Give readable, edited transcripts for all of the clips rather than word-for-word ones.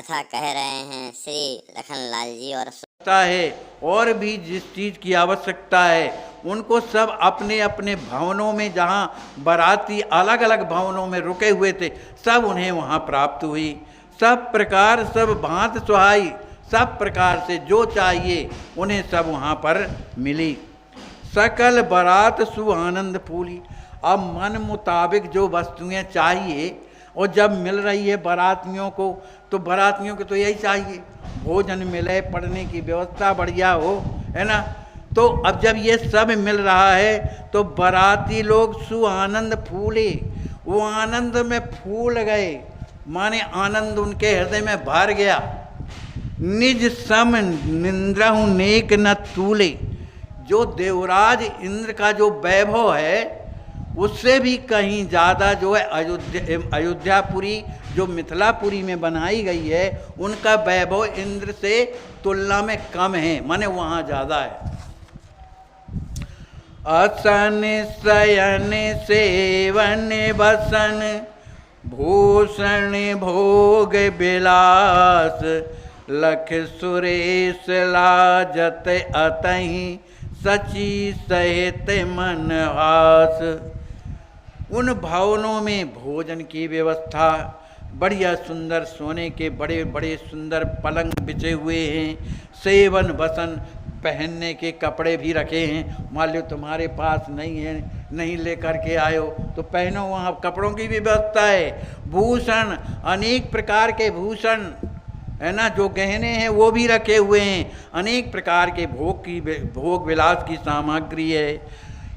कथा कह रहे हैं श्री लखनलाल जी। और भी जिस चीज़ की आवश्यकता है उनको सब अपने अपने भवनों में, जहाँ बाराती अलग अलग भवनों में रुके हुए थे, सब उन्हें वहाँ प्राप्त हुई। सब प्रकार, सब भांत सुहाई, सब प्रकार से जो चाहिए उन्हें सब वहाँ पर मिली। सकल बारात सु आनंद फूली। अब मन मुताबिक जो वस्तुएं चाहिए और जब मिल रही है बारातियों को, तो बारातियों को तो यही चाहिए, भोजन मिले, पढ़ने की व्यवस्था बढ़िया हो, है ना। तो अब जब ये सब मिल रहा है तो बाराती लोग सु आनंद फूले, वो आनंद में फूल गए, माने आनंद उनके हृदय में भर गया। निज सम निंद्रहु नेक न तूले। जो देवराज इंद्र का जो वैभव है उससे भी कहीं ज़्यादा जो है अयोध्यापुरी, जो मिथिलापुरी में बनाई गई है, उनका वैभव इंद्र से तुलना में कम है, माने वहाँ ज़्यादा है। असन शयन सेवन बसन भूषण भोग विलास लख सुरेश लाजत अतहि सची सहित मन हास। उन भवनों में भोजन की व्यवस्था, बढ़िया सुंदर सोने के बड़े बड़े सुंदर पलंग बिछे हुए हैं, सेवन बसन, पहनने के कपड़े भी रखे हैं। मान लो तुम्हारे पास नहीं है, नहीं लेकर के आयो तो पहनो, वहाँ कपड़ों की भी व्यवस्था है। भूषण, अनेक प्रकार के भूषण, है ना, जो गहने हैं वो भी रखे हुए हैं। अनेक प्रकार के भोग विलास की सामग्री है।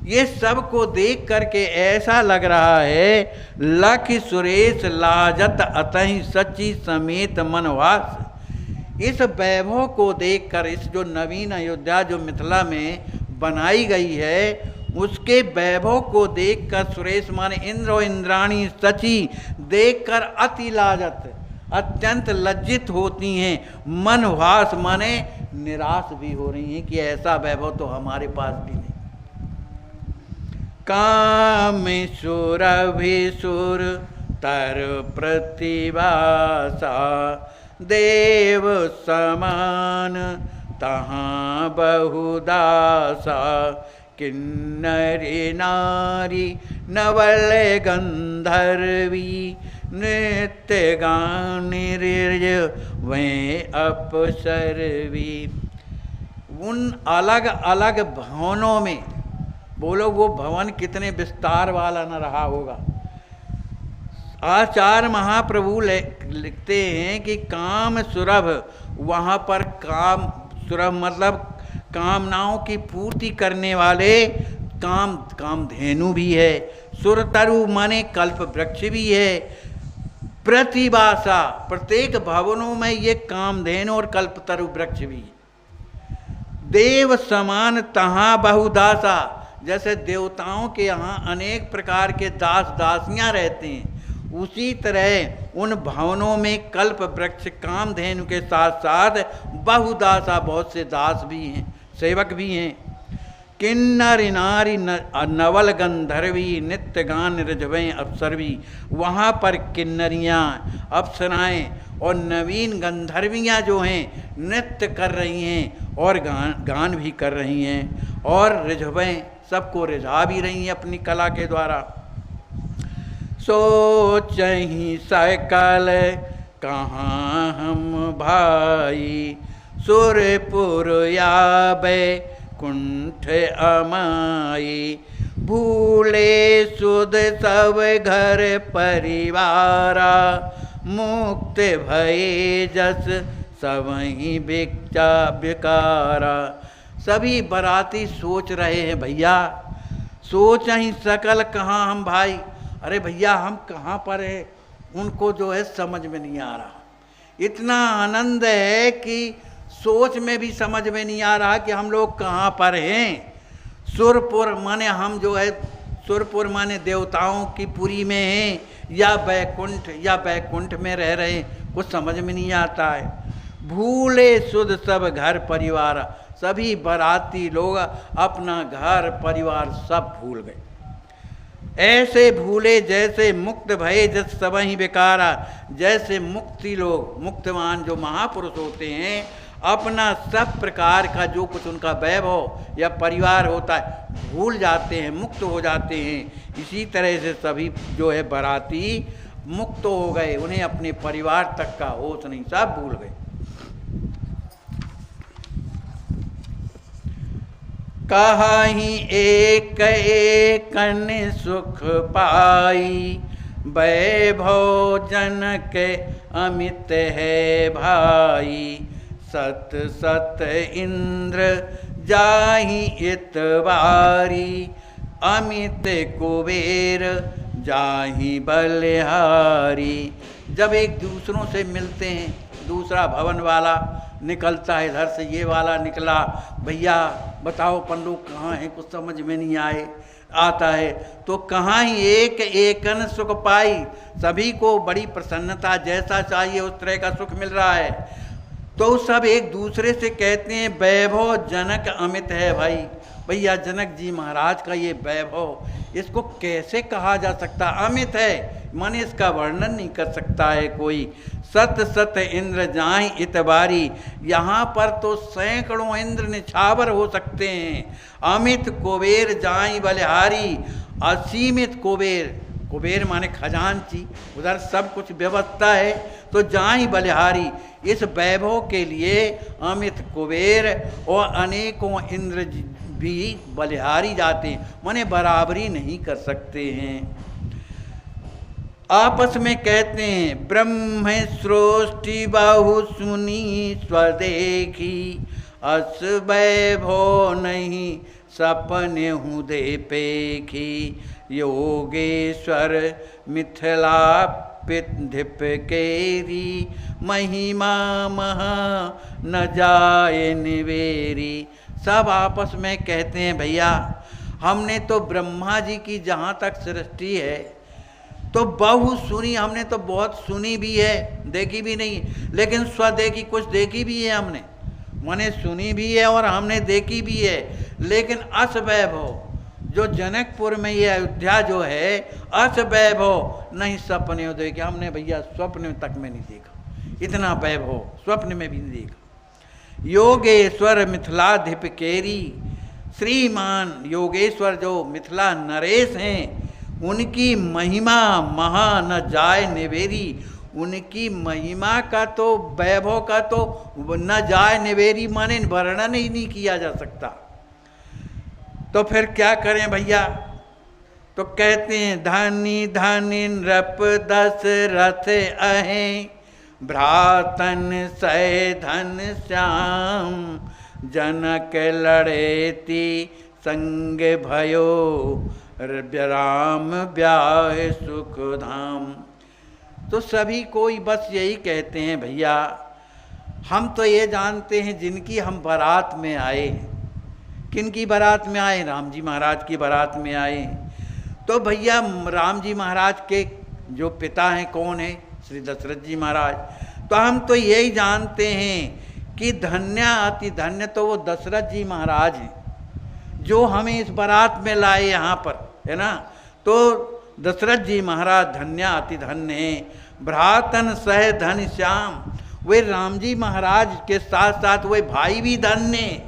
ये सब को देख करके ऐसा लग रहा है, लख सुरेश लाजत अतहि सची समेत मनवास। इस वैभव को देखकर, इस जो नवीन अयोध्या जो मिथिला में बनाई गई है, उसके वैभव को देखकर सुरेश माने इंद्र और इंद्राणी सची देखकर अति लाजत, अत्यंत लज्जित होती हैं। मनवास माने निराश भी हो रही हैं कि ऐसा वैभव तो हमारे पास भी नहीं। काम सुरभिसुर तर प्रतिभासा देव समान तहाँ बहुदासा किन्नरी नारी नवल गंधर्वी नृत्य गान वह अप्सरवी। उन अलग अलग भवनों में, बोलो वो भवन कितने विस्तार वाला न रहा होगा। आचार्य महाप्रभु लिखते हैं कि काम सुरभ, वहाँ पर काम सुरभ मतलब कामनाओं की पूर्ति करने वाले कामधेनु भी है। सुरतरु माने कल्प वृक्ष भी है। प्रतिभासा, प्रत्येक भवनों में ये कामधेनु और कल्पतरु वृक्ष भी है। देव समान तहाँ बहुदासा, जैसे देवताओं के यहाँ अनेक प्रकार के दास दासियाँ रहते हैं, उसी तरह उन भवनों में कल्प वृक्ष कामधेनु के साथ साथ बहुदासा, बहुत से दास भी हैं, सेवक भी हैं। किन्नर नारी नवल गंधर्वी नित्य गान रिझवें अप्सरवी। वहाँ पर किन्नरियाँ, अप्सराएँ और नवीन गंधर्वियाँ जो हैं नृत्य कर रही हैं और गान भी कर रही हैं, और रिझवें, सबको रिझा भी रही हैं अपनी कला के द्वारा। सोचहि सकल कहाँ हम भाई सुरपुर आबे कुंठ अमाई। भूले सुध सब घर परिवारा मुक्त भये जस सबहि बिकारा। सभी बाराती सोच रहे हैं, भैया सोच ही सकल कहाँ हम भाई, अरे भैया हम कहाँ पर है, उनको जो है समझ में नहीं आ रहा। इतना आनंद है कि सोच में भी समझ में नहीं आ रहा कि हम लोग कहाँ पर हैं। सुरपुर माने हम जो है, सुरपुर माने देवताओं की पुरी में हैं या बैकुंठ में रह रहे हैं, कुछ समझ में नहीं आता है। भूले सुध सब घर परिवार, सभी बाराती लोग अपना घर परिवार सब भूल गए। ऐसे भूले जैसे मुक्त भये जस सबहि विकारा। जैसे मुक्ति लोग, मुक्तवान जो महापुरुष होते हैं, अपना सब प्रकार का जो कुछ उनका वैभव या परिवार होता है भूल जाते हैं, मुक्त हो जाते हैं। इसी तरह से सभी जो है बाराती मुक्त हो गए, उन्हें अपने परिवार तक का होश नहीं, सब भूल गए। कहाहि एक एकन सुख पाई, वैभव जनक अमित है भाई। सत सत इंद्र जाहि इतबारी, अमित कुबेर जाहि बलिहारी। जब एक दूसरों से मिलते हैं, दूसरा भवन वाला निकलता है, इधर से ये वाला निकला, भैया बताओ अपन लोग कहाँ हैं, कुछ समझ में नहीं आए आता है, तो कहाँ ही एक एकन सुख पाई। सभी को बड़ी प्रसन्नता, जैसा चाहिए उस तरह का सुख मिल रहा है। तो सब एक दूसरे से कहते हैं वैभव जनक अमित है भाई। भैया जनक जी महाराज का ये वैभव, इसको कैसे कहा जा सकता, अमित है, मन इसका वर्णन नहीं कर सकता है कोई। सत सत इंद्र जाहि इतबारी, यहाँ पर तो सैकड़ों इंद्र निछावर हो सकते हैं। अमित कुबेर जाहि बलिहारी, असीमित कुबेर, कुबेर माने खजांची, उधर सब कुछ व्यवस्था है, तो जाहि बलिहारी, इस वैभव के लिए अमित कुबेर और अनेकों इंद्र भी बलिहारी जाते हैं, माने बराबरी नहीं कर सकते हैं। आपस में कहते हैं ब्रह्म सृष्टि बहु सुनी स्वदेखी, अस वैभव नहीं सपने हूँ दे पेखी। योगेश्वर मिथिला पिंधिप केरी, महिमा महा न जाए निवेरी। सब आपस में कहते हैं भैया हमने तो ब्रह्मा जी की जहाँ तक सृष्टि है तो बहु सुनी, हमने तो बहुत सुनी भी है, देखी भी नहीं, लेकिन स्वदेखी कुछ देखी भी है हमने, माने सुनी भी है और हमने देखी भी है। लेकिन अस वैभव जो जनकपुर में ये अयोध्या जो है, अस वैभव नहीं सपने देखे, हमने भैया स्वप्न तक में नहीं देखा, इतना वैभव स्वप्न में भी नहीं देखा। योगेश्वर मिथिलाधिप केरी, श्रीमान योगेश्वर जो मिथिला नरेश हैं, उनकी महिमा महा न जाए निवेरी। उनकी महिमा का तो, वैभव का तो न जाए निवेरी, माने वर्णन ही नहीं किया जा सकता। तो फिर क्या करें भैया, तो कहते हैं धनी धनी नृप दशरथ अहें, भ्रातन सह धन श्याम, जनक लड़ेती संग भयो, राम ब्याह सुख धाम। तो सभी कोई बस यही कहते हैं भैया हम तो ये जानते हैं जिनकी हम बारात में आए, किन की बारात में आए, राम जी महाराज की बारात में आए। तो भैया राम जी महाराज के जो पिता हैं कौन है, श्री दशरथ जी महाराज। तो हम तो यही जानते हैं कि धन्य अति धन्य तो वो दशरथ जी महाराज हैं जो हमें इस बारात में लाए यहाँ पर, है ना। तो दशरथ जी महाराज धन्य अति धन्य हैं। भ्रातन सह धन श्याम, वे राम जी महाराज के साथ साथ वे भाई भी धन्य।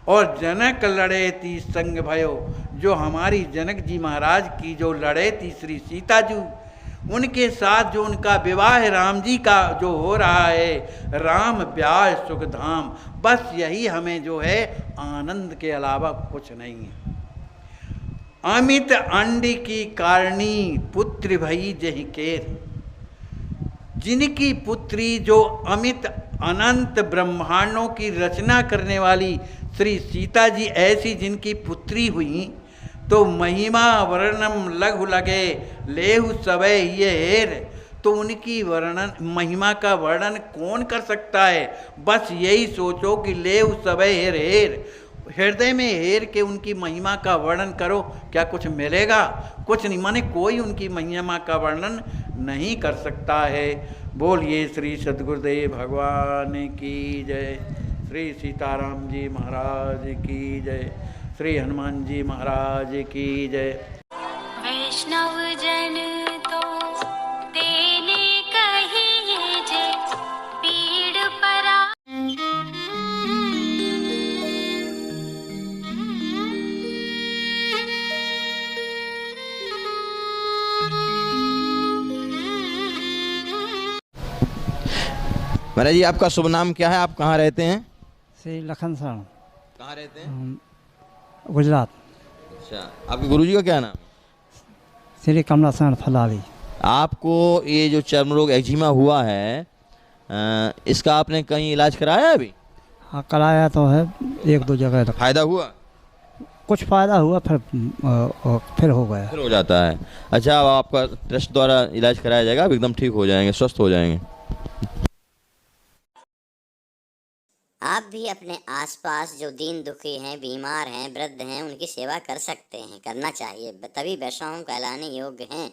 और जनक लड़े ती संग भयो, जो हमारी जनक जी महाराज की जो लड़े थी श्री सीता जी, उनके साथ जो उनका विवाह राम जी का जो हो रहा है, राम ब्याह सुख धाम, बस यही हमें जो है आनंद के अलावा कुछ नहीं है। अमित अंड की कारणी पुत्र भई जहि केर, जिनकी पुत्री जो अमित अनंत ब्रह्मांडों की रचना करने वाली श्री सीता जी ऐसी जिनकी पुत्री हुई, तो महिमा वर्णम लघु लगे लेहु सबे ये हेर। तो उनकी वर्णन, महिमा का वर्णन कौन कर सकता है, बस यही सोचो कि लेहु सबे हेर हेर, हृदय में हेर के उनकी महिमा का वर्णन करो, क्या कुछ मिलेगा, कुछ नहीं, माने कोई उनकी महिमा का वर्णन नहीं कर सकता है। बोलिए श्री सद्गुरुदेव भगवान की जय, श्री सीताराम जी महाराज की जय, श्री हनुमान जी महाराज की जय। वैष्णव जन तो तेने कहिए जे पीड़ परा। महाराज जी, आपका शुभ नाम क्या है? आप कहाँ रहते हैं? श्री लखन शरण, कहाँ रहते हैं? गुजरात। अच्छा, आपके गुरुजी का क्या नाम? श्री कमला शरण फलावी। आपको ये जो चर्म रोग एक्जिमा हुआ है, इसका आपने कहीं इलाज कराया है अभी? हाँ, कराया तो है, एक दो जगह फायदा हुआ? कुछ फ़ायदा हुआ, फिर हो गया। फिर हो जाता है। अच्छा, अब आपका ट्रस्ट द्वारा इलाज कराया जाएगा, आप एकदम ठीक हो जाएंगे, स्वस्थ हो जाएंगे। आप भी अपने आसपास जो दीन दुखी हैं, बीमार हैं, वृद्ध हैं, उनकी सेवा कर सकते हैं, करना चाहिए, तभी वैष्णव कहलाने योग्य हैं।